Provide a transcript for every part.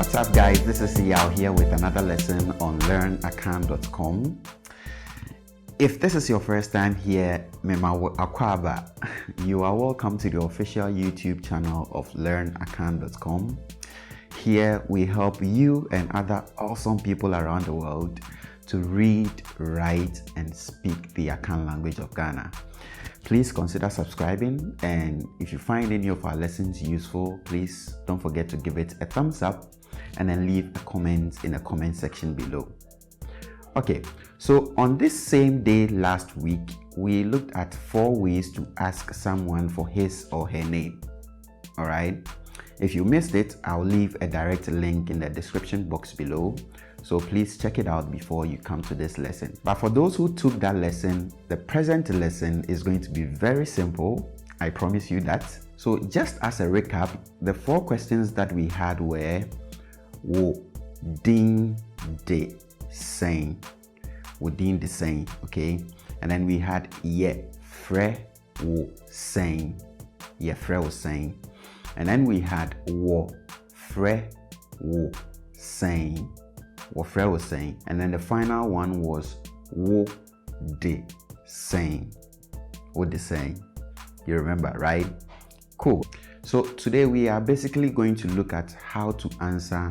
What's up, guys? This is Yao here with another lesson on LearnAkan.com. If this is your first time here, Mema Akwaba, you are welcome to the official YouTube channel of LearnAkan.com. Here we help you and other awesome people around the world to read, write, and speak the Akan language of Ghana. Please consider subscribing, and if you find any of our lessons useful, please don't forget to give it a thumbs up and then leave a comment in the comment section below. Okay, so on this same day last week, we looked at 4 ways to ask someone for his or her name. All right, if you missed it, I'll leave a direct link in the description box below, so please check it out before you come to this lesson. But for those who took that lesson, the present lesson is going to be very simple. I promise you that. So just as a recap, the 4 questions that we had were wo din de saying, within the saying, okay? And then we had ye fre wo saying, ye fre wo saying. And then we had wo fre wo saying, wo fre wo saying. And then the final one was wo de saying, wo de saying. You remember, right? Cool. So today we are basically going to look at how to answer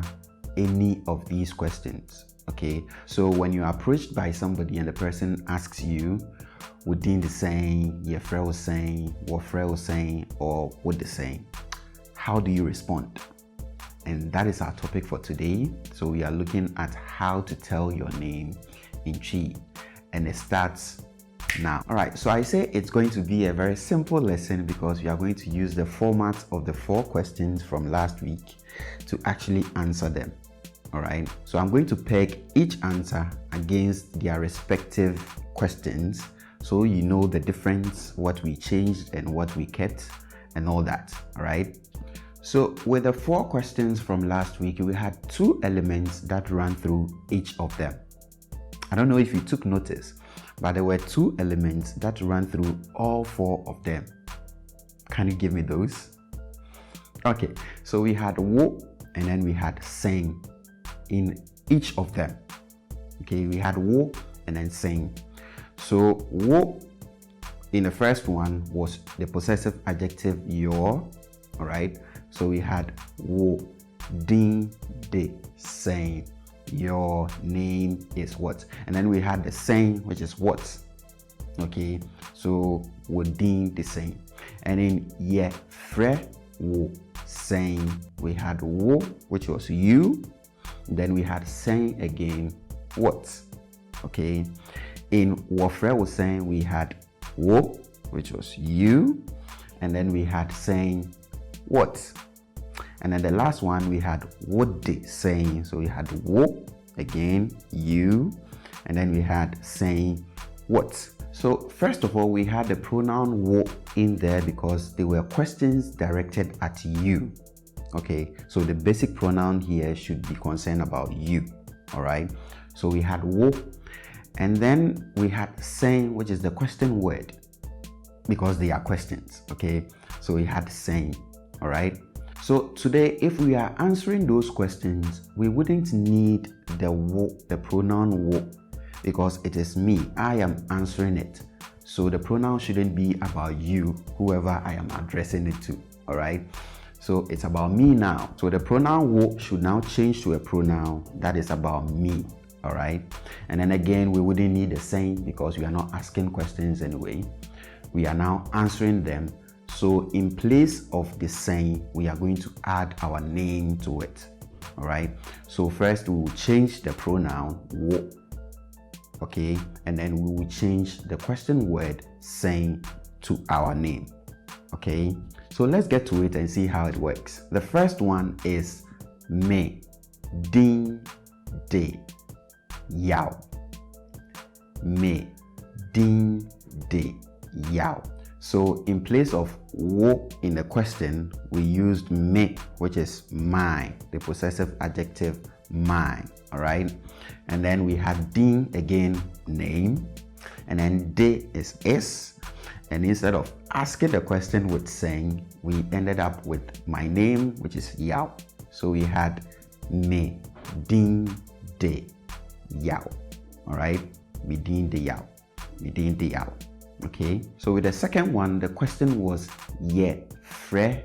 any of these questions. Okay, so when you are approached by somebody and the person asks you within the saying, your friend was saying, what friend was saying, or what the saying, how do you respond? And that is our topic for today. So we are looking at how to tell your name in Twi, and it starts now. All right, so I say it's going to be a very simple lesson because we are going to use the format of the 4 questions from last week to actually answer them. All right, so I'm going to peg each answer against their respective questions, so you know the difference, what we changed and what we kept and all that. All right, so with the 4 questions from last week, we had 2 elements that ran through each of them. I don't know if you took notice, but there were 2 elements that ran through all 4 of them. Can you give me those? Okay, so we had wo and then we had saying in each of them. Okay, we had wo and then saying. So wo in the first one was the possessive adjective your. All right, so we had wo din de saying, your name is what. And then we had the saying, which is what. Okay, so wo din de saying. And in ye fre wo saying, we had wo, which was you. Then we had saying again, what. Okay, in wofre was saying, we had wo, which was you. And then we had saying what. And then the last one we had what de saying, so we had wo again, you. And then we had saying what. So first of all, we had the pronoun wo in there because they were questions directed at you. Okay, so the basic pronoun here should be concerned about you. All right, so we had wo, and then we had saying, which is the question word because they are questions. Okay, so we had saying. All right, so today if we are answering those questions, we wouldn't need the wo, the pronoun wo, because it is me, I am answering it. So the pronoun shouldn't be about you, whoever I am addressing it to. All right, so it's about me now. So the pronoun wo should now change to a pronoun that is about me. All right, and then again, we wouldn't need the saying because we are not asking questions anyway. We are now answering them. So in place of the saying, we are going to add our name to it. All right, so first we will change the pronoun wo. Okay, and then we will change the question word saying to our name. Okay, so let's get to it and see how it works. The first one is me din de yao. Me din de yao. So in place of wo in the question, we used me, which is my, the possessive adjective my. All right, and then we had din again, name, and then de is. And instead of asking the question with saying, we ended up with my name, which is Yao. So we had me din de yaw. All right, me din de yaw, me din de yaw. Okay, so with the second one, the question was ye fre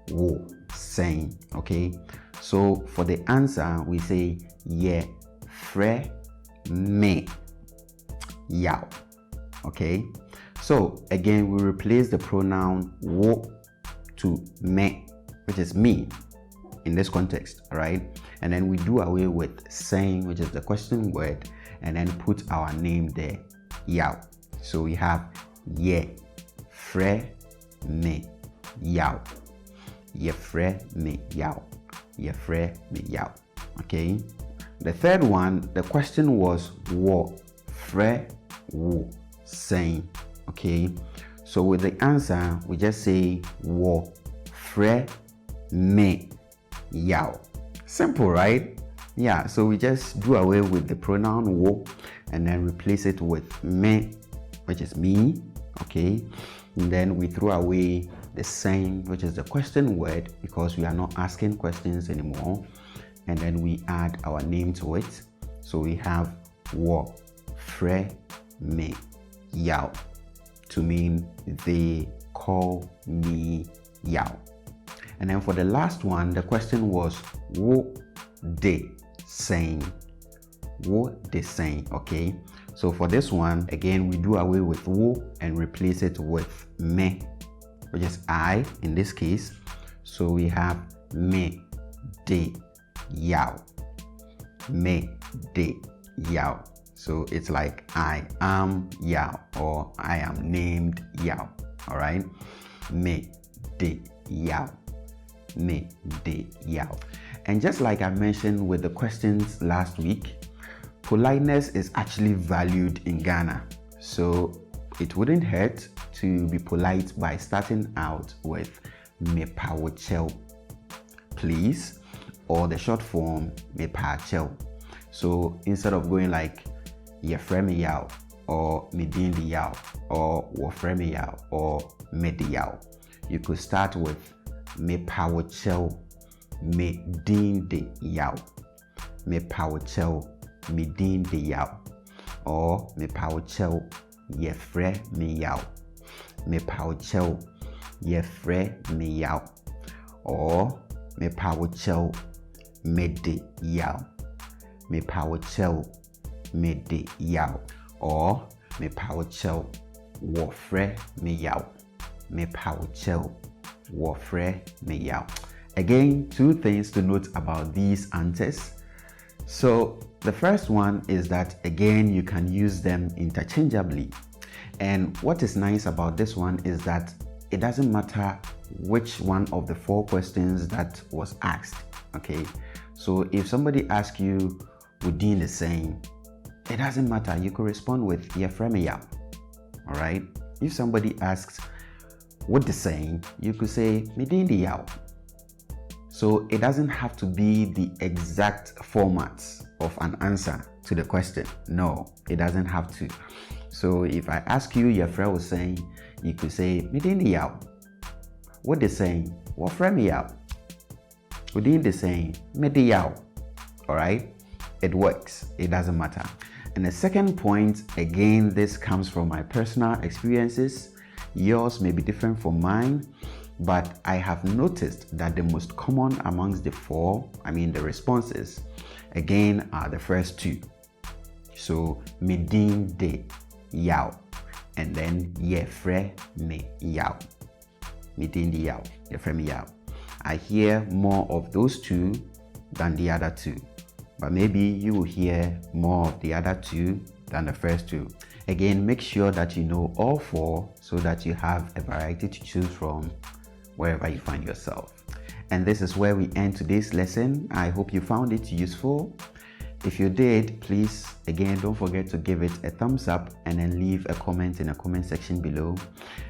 wo saying. Okay, so for the answer we say ye fre me yaw. Okay, so again we replace the pronoun wo to me, which is me in this context. All right, and then we do away with saying, which is the question word, and then put our name there, yaw. So we have ye fre me yaw, ye fre me yaw, ye fre me yaw. Okay, the third one, the question was wo fre wo saying. Okay, so with the answer we just say wo fre me yaw. Simple, right? Yeah, so we just do away with the pronoun wo and then replace it with me, which is me. Okay, and then we throw away the saying, which is the question word, because we are not asking questions anymore, and then we add our name to it. So we have wo fre me yaw, to mean they call me yaw. And then for the last one, the question was wo de saying, wo de saying. Okay, so for this one, again we do away with wo and replace it with me, which is I in this case. So we have me de yaw, me de yaw. So it's like I am yaw, or I am named yaw. All right, me de yaw, me de yaw. And just like I mentioned with the questions last week, politeness is actually valued in Ghana. So it wouldn't hurt to be polite by starting out with me pawachel, please, or the short form me pachel. So instead of going like ye fre me yaw, or me din de yaw, or wo fre me yaw, or me de yaw, you could start with me pawachel, me din de yaw, me pawachel, me din de yaw, or me pawachel, ye fre me yaw, me pawachel, ye fre me yaw, or me pawachel, me de yaw, me pawachel, me de yaw, or me pawachel, wo fre me yaw, me pawachel, wo fre me yaw. Again, two things to note about these answers. So the first one is that, again, you can use them interchangeably. And what is nice about this one is that it doesn't matter which one of the four questions that was asked. Okay, so if somebody asks you within the saying, it doesn't matter, you could respond with ye fre me yaw. All right, if somebody asks what the saying, you could say me din de yaw. So it doesn't have to be the exact format of an answer to the question. No, it doesn't have to. So if I ask you, your friend was saying, you could say, me din de yaw. What they saying? Wo fre me yaw. Within the saying, me de yaw. All right, it works. It doesn't matter. And the second point, again, this comes from my personal experiences. Yours may be different from mine, but I have noticed that the most common amongst the four, the responses, again, are the first two. So, me din de yaw, and then ye fre me yaw. Me din de yaw, ye fre me yaw. I hear more of those two than the other two, but maybe you will hear more of the other two than the first two. Again, make sure that you know all four so that you have a variety to choose from wherever you find yourself. And this is where we end today's lesson. I hope you found it useful. If you did, please, again, don't forget to give it a thumbs up and then leave a comment in the comment section below.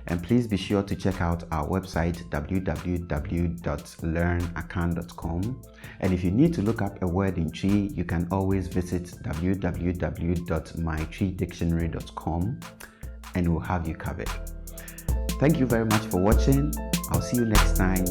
And please be sure to check out our website, www.learnakan.com. And if you need to look up a word in Twi, you can always visit www.mytwidictionary.com and we'll have you covered. Thank you very much for watching. I'll see you next time.